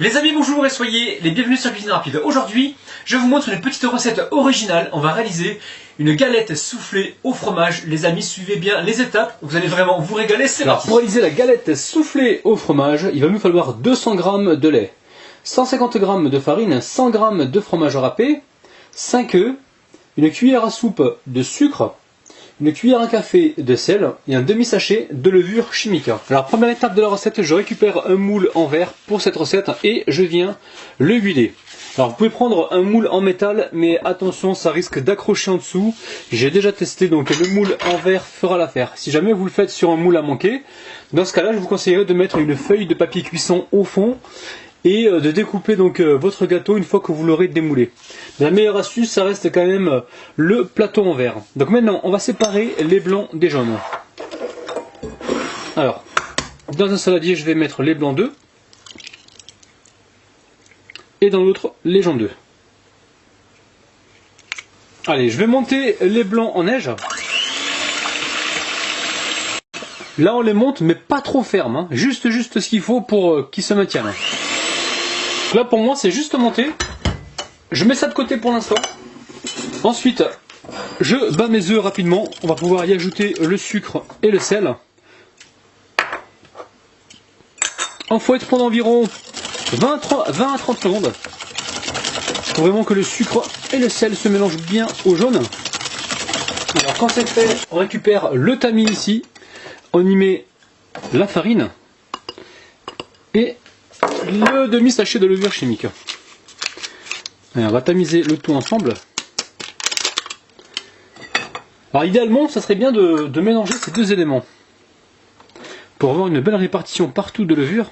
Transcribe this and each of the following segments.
Les amis, bonjour et soyez les bienvenus sur Cuisine Rapide. Aujourd'hui, je vous montre une petite recette originale. On va réaliser une galette soufflée au fromage. Les amis, suivez bien les étapes. Vous allez vraiment vous régaler. C'est parti. Pour réaliser la galette soufflée au fromage, il va nous falloir 200 g de lait, 150 g de farine, 100 g de fromage râpé, 5 œufs, une cuillère à soupe de sucre, une cuillère à café de sel et un demi-sachet de levure chimique. Alors première étape de la recette, je récupère un moule en verre pour cette recette et je viens le huiler. Alors vous pouvez prendre un moule en métal, mais attention, ça risque d'accrocher en dessous. J'ai déjà testé, donc le moule en verre fera l'affaire. Si jamais vous le faites sur un moule à manquer, dans ce cas-là, je vous conseillerais de mettre une feuille de papier cuisson au fond et de découper donc votre gâteau une fois que vous l'aurez démoulé. La meilleure astuce, ça reste quand même le plateau en verre. Donc maintenant, on va séparer les blancs des jaunes. Alors, dans un saladier, je vais mettre les blancs d'œufs et dans l'autre, les jaunes d'œufs. Allez, je vais monter les blancs en neige. Là, on les monte, mais pas trop ferme, hein. Juste ce qu'il faut pour qu'ils se maintiennent. Là, pour moi, c'est juste monté. Je mets ça de côté pour l'instant. Ensuite, je bats mes œufs rapidement. On va pouvoir y ajouter le sucre et le sel. On fouette pendant environ 20 à 30 secondes. Il faut vraiment que le sucre et le sel se mélangent bien au jaune. Alors quand c'est fait, on récupère le tamis ici. On y met la farine et le demi-sachet de levure chimique. Allez, on va tamiser le tout ensemble. Alors idéalement, ça serait bien de mélanger ces deux éléments pour avoir une belle répartition partout de levure.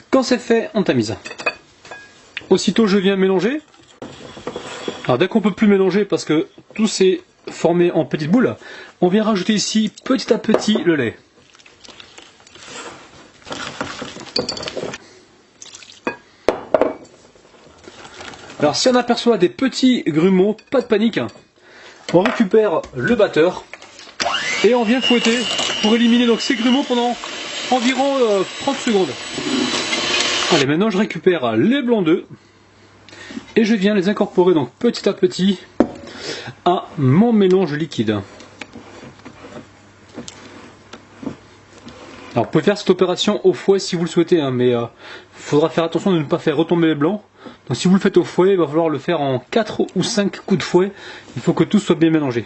Quand c'est fait, on tamise. Aussitôt, je viens mélanger. Alors dès qu'on peut plus mélanger parce que tout s'est formé en petites boules, on vient rajouter ici petit à petit le lait. Alors si on aperçoit des petits grumeaux, pas de panique, on récupère le batteur et on vient fouetter pour éliminer donc ces grumeaux pendant environ 30 secondes. Allez, maintenant je récupère les blancs d'œufs et je viens les incorporer donc petit à petit à mon mélange liquide. Alors vous pouvez faire cette opération au fouet si vous le souhaitez, hein, mais il faudra faire attention de ne pas faire retomber les blancs. Donc si vous le faites au fouet, il va falloir le faire en 4 ou 5 coups de fouet. Il faut que tout soit bien mélangé.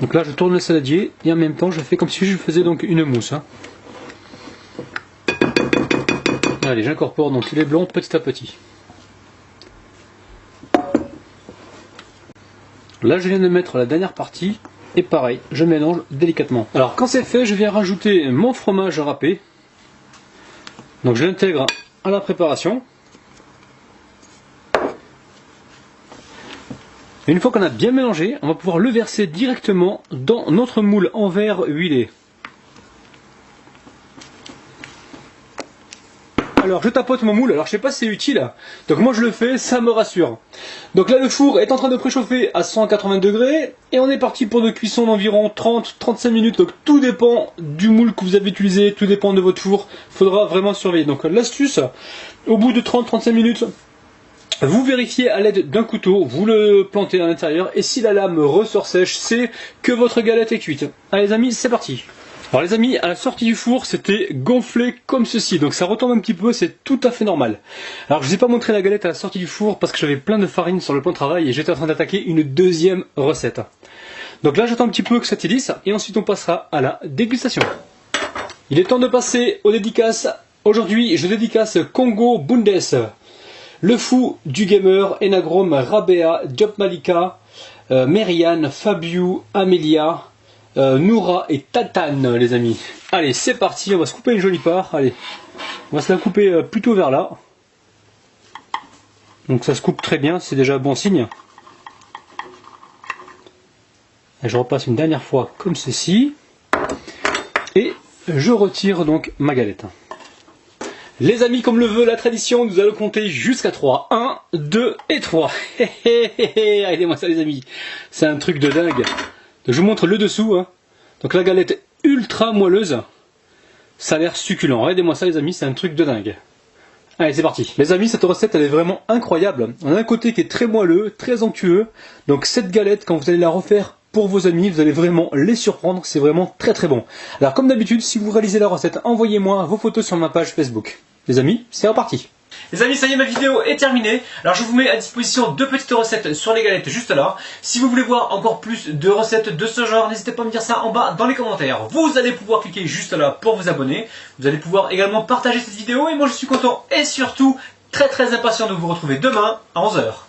Donc là je tourne le saladier et en même temps je fais comme si je faisais donc une mousse. Hein. Allez, j'incorpore donc les blancs petit à petit. Là je viens de mettre la dernière partie. Et pareil, je mélange délicatement. Alors quand c'est fait, je viens rajouter mon fromage râpé. Donc je l'intègre à la préparation. Et une fois qu'on a bien mélangé, on va pouvoir le verser directement dans notre moule en verre huilé. Alors je tapote mon moule, alors je sais pas si c'est utile, donc moi je le fais, ça me rassure. Donc là le four est en train de préchauffer à 180 degrés et on est parti pour de cuisson d'environ 30-35 minutes. Donc tout dépend du moule que vous avez utilisé, tout dépend de votre four, il faudra vraiment surveiller. Donc l'astuce, au bout de 30-35 minutes, vous vérifiez à l'aide d'un couteau, vous le plantez à l'intérieur et si la lame ressort sèche, c'est que votre galette est cuite. Allez les amis, c'est parti. Alors les amis, à la sortie du four, c'était gonflé comme ceci, donc ça retombe un petit peu, c'est tout à fait normal. Alors je vous ai pas montré la galette à la sortie du four parce que j'avais plein de farine sur le plan de travail et j'étais en train d'attaquer une deuxième recette. Donc là j'attends un petit peu que ça tiédisse et ensuite on passera à la dégustation. Il est temps de passer aux dédicaces. Aujourd'hui je dédicace Congo Bundes, Le Fou du Gamer, Enagrom, Rabea, Diop Malika, Merian, Fabiu, Amelia, Noura et Tatane les amis. Allez c'est parti, on va se couper une jolie part. Allez, on va se la couper plutôt vers là. Donc ça se coupe très bien, c'est déjà bon signe. Et je repasse une dernière fois comme ceci. Et je retire donc ma galette. Les amis, comme le veut la tradition, nous allons compter jusqu'à 3. 1, 2 et 3. Regardez-moi ça les amis. C'est un truc de dingue. Je vous montre le dessous. Hein. Donc la galette ultra moelleuse. Ça a l'air succulent. Regardez-moi ça les amis, c'est un truc de dingue. Allez, c'est parti. Les amis, cette recette, elle est vraiment incroyable. On a un côté qui est très moelleux, très onctueux. Donc cette galette, quand vous allez la refaire pour vos amis, vous allez vraiment les surprendre. C'est vraiment très très bon. Alors comme d'habitude, si vous réalisez la recette, envoyez-moi vos photos sur ma page Facebook. Les amis, c'est reparti. Les amis, ça y est, ma vidéo est terminée. Alors je vous mets à disposition 2 petites recettes sur les galettes juste là. Si vous voulez voir encore plus de recettes de ce genre, n'hésitez pas à me dire ça en bas dans les commentaires. Vous allez pouvoir cliquer juste là pour vous abonner. Vous allez pouvoir également partager cette vidéo et moi je suis content et surtout très impatient de vous retrouver demain à 11 h.